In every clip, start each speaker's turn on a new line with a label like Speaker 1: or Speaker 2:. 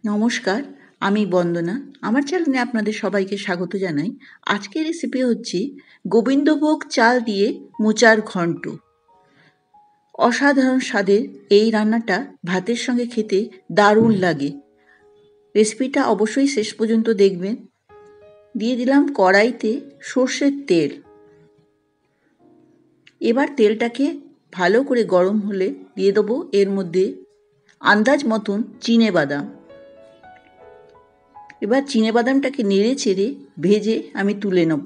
Speaker 1: নমস্কার, আমি বন্দনা। আমার চ্যানেলে আপনাদের সবাইকে স্বাগত জানাই। আজকের রেসিপি হচ্ছে গোবিন্দভোগ চাল দিয়ে মোচার ঘন্ট। অসাধারণ স্বাদের এই রান্নাটা ভাতের সঙ্গে খেতে দারুণ লাগে। রেসিপিটা অবশ্যই শেষ পর্যন্ত দেখবেন। দিয়ে দিলাম কড়াইতে সর্ষের তেল। এবার তেলটাকে ভালো করে গরম হলে দিয়ে দেবো এর মধ্যে আন্দাজ মতন চিনেবাদাম। এবার চিনেবাদামটাকে নেড়ে চেড়ে ভেজে আমি তুলে নেব।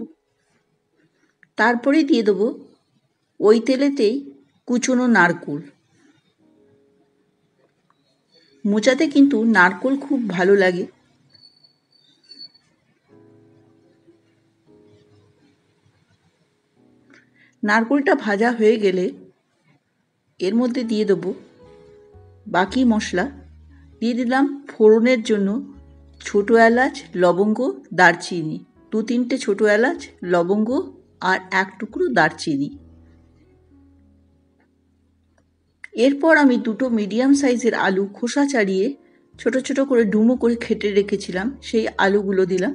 Speaker 1: তারপরে দিয়ে দেবো ওই তেলেতেই কুচনো নারকোল। মোচাতে কিন্তু নারকোল খুব ভালো লাগে। নারকোলটা ভাজা হয়ে গেলে এর মধ্যে দিয়ে দেবো বাকি মশলা। দিয়ে দিলাম ফোড়নের জন্য ছোটো এলাচ, লবঙ্গ, দারচিনি, 2-3টে ছোটো এলাচ, লবঙ্গ আর 1 টুকরো দারচিনি। এরপর আমি 2টো মিডিয়াম সাইজের আলু খোসা ছাড়িয়ে ছোট ছোট করে ডুমো করে কেটে রেখেছিলাম, সেই আলুগুলো দিলাম।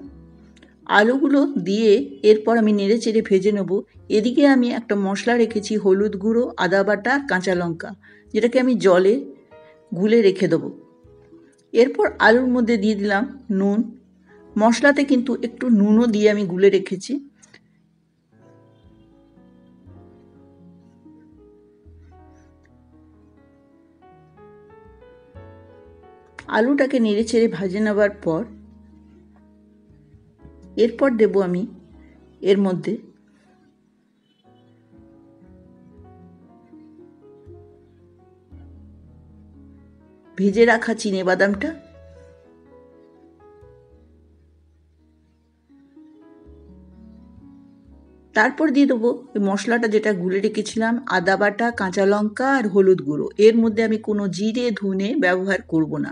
Speaker 1: আলুগুলো দিয়ে এরপর আমি নেড়ে চেড়ে ভেজে নেব। এদিকে আমি একটা মশলা রেখেছি, হলুদ গুঁড়ো, আদা বাটা, কাঁচা লঙ্কা, যেটাকে আমি জলে গুলে রেখে দেবো। এরপর আলুর মধ্যে দিয়ে দিলাম নুন। মশলাতে কিন্তু একটু নুনও দিয়ে আমি গুলে রেখেছি। আলুটাকে নেড়ে চেড়ে ভাজে নেবার পর এরপর দেব আমি এর মধ্যে ভেজে রাখা চিনেবাদামটা। তারপর দিয়ে দেবো ওই মশলাটা যেটা গুলে রেখেছিলাম, আদা বাটা, কাঁচা লঙ্কা আর হলুদ গুঁড়ো। এর মধ্যে আমি কোনো জিরে ধনে ব্যবহার করব না।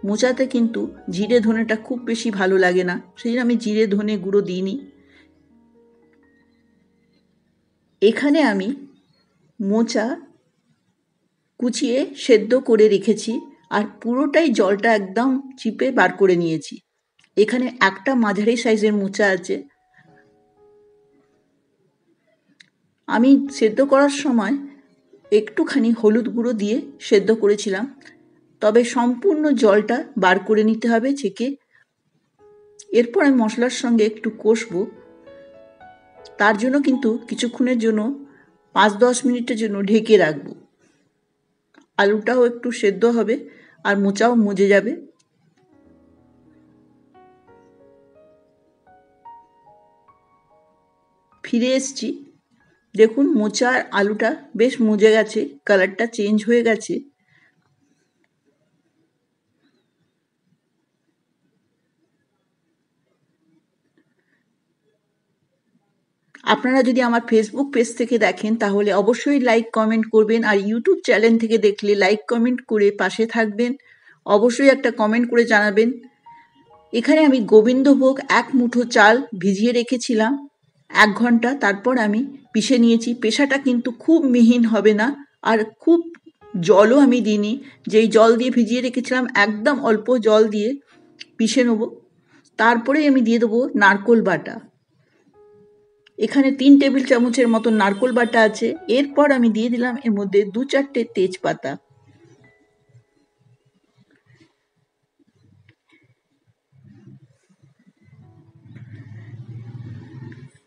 Speaker 1: মোচাতে কিন্তু জিরে ধনেটা খুব বেশি ভালো লাগে না, সেই জন্য আমি জিরে ধনে গুঁড়ো দিইনি। এখানে আমি মোচা কুচিয়ে সেদ্ধ করে রেখেছি আর পুরোটাই জলটা একদম চিপে বার করে নিয়েছি। এখানে একটা মাঝারি সাইজের মোচা আছে। আমি সেদ্ধ করার সময় একটুখানি হলুদ গুঁড়ো দিয়ে সেদ্ধ করেছিলাম, তবে সম্পূর্ণ জলটা বার করে নিতে হবে ছেঁকে। এরপর আমি মশলার সঙ্গে একটু কষবো। তার জন্য কিন্তু কিছুক্ষণের জন্য 5-10 মিনিটের জন্য ঢেকে রাখবো। আলুটাও একটু সেদ্ধ হবে আর মোচাও মজে যাবে। ফিরে এসছি, দেখুন মোচা আর আলুটা বেশ মজে গেছে, কালারটা চেঞ্জ হয়ে গেছে। আপনারা যদি আমার ফেসবুক পেজ থেকে দেখেন তাহলে অবশ্যই লাইক কমেন্ট করবেন, আর ইউটিউব চ্যানেল থেকে দেখলে লাইক কমেন্ট করে পাশে থাকবেন। অবশ্যই একটা কমেন্ট করে জানাবেন। এখানে আমি গোবিন্দভোগ 1 মুঠো চাল ভিজিয়ে রেখেছিলাম 1 ঘন্টা, তারপর আমি পিষে নিয়েছি। পেষাটা কিন্তু খুব মিহিন হবে না, আর খুব জলও আমি দিইনি। যেই জল দিয়ে ভিজিয়ে রেখেছিলাম একদম অল্প জল দিয়ে পিষে নেব। তারপরে আমি দিয়ে দেবো নারকোল বাটা। এখানে 3 টেবিল চামচের মতো নারকোল বাটা আছে। এরপর আমি দিয়ে দিলাম এর মধ্যে 2-4টে তেজপাতা।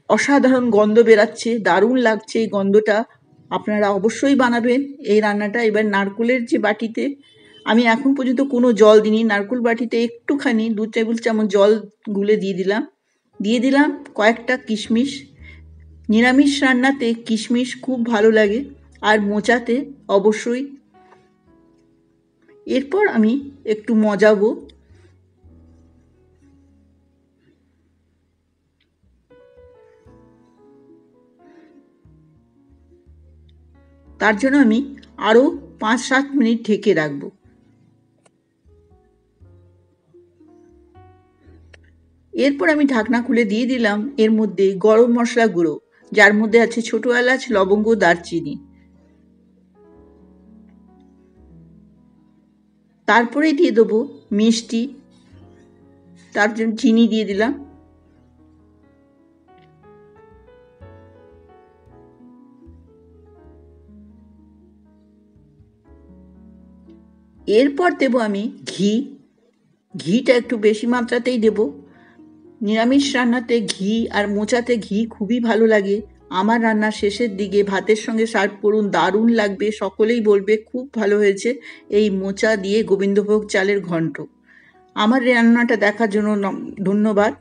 Speaker 1: অসাধারণ গন্ধ বেরাচ্ছে, দারুণ লাগছে এই গন্ধটা। আপনারা অবশ্যই বানাবেন এই রান্নাটা। এবার নারকোলের যে বাটিতে আমি এখন পর্যন্ত কোনো জল দিইনি, নারকোল বাটিতে একটুখানি 2 টেবিল চামচ জল গুলে দিয়ে দিলাম কয়েকটা কিশমিশ। নিরামিষ রান্নাতে কিশমিশ খুব ভালো লাগে, আর মোচাতে অবশ্যই। এরপর আমি একটু মজাবো। তার জন্য আমি আরও 5-7 মিনিট ঢেকে রাখবো। এরপর আমি ঢাকনা খুলে দিয়ে দিলাম এর মধ্যে গরম মশলা গুঁড়ো, যার মধ্যে আছে ছোটো এলাচ, লবঙ্গ, দারচিনি। তারপরে দিয়ে দেবো মিষ্টি, তার জন্য চিনি দিয়ে দিলাম। এরপর দেবো আমি ঘি। ঘিটা একটু বেশি মাত্রাতেই দেব। নিরামিষ রান্নাতে ঘি আর মোচাতে ঘি খুবই ভালো লাগে। আমার রান্নার শেষের দিকে ভাতের সঙ্গে সার্ভ করুন, দারুণ লাগবে, সকলেই বলবে খুব ভালো হয়েছে এই মোচা দিয়ে গোবিন্দভোগ চালের ঘন্ট। আমার রান্নাটা দেখার জন্য ধন্যবাদ।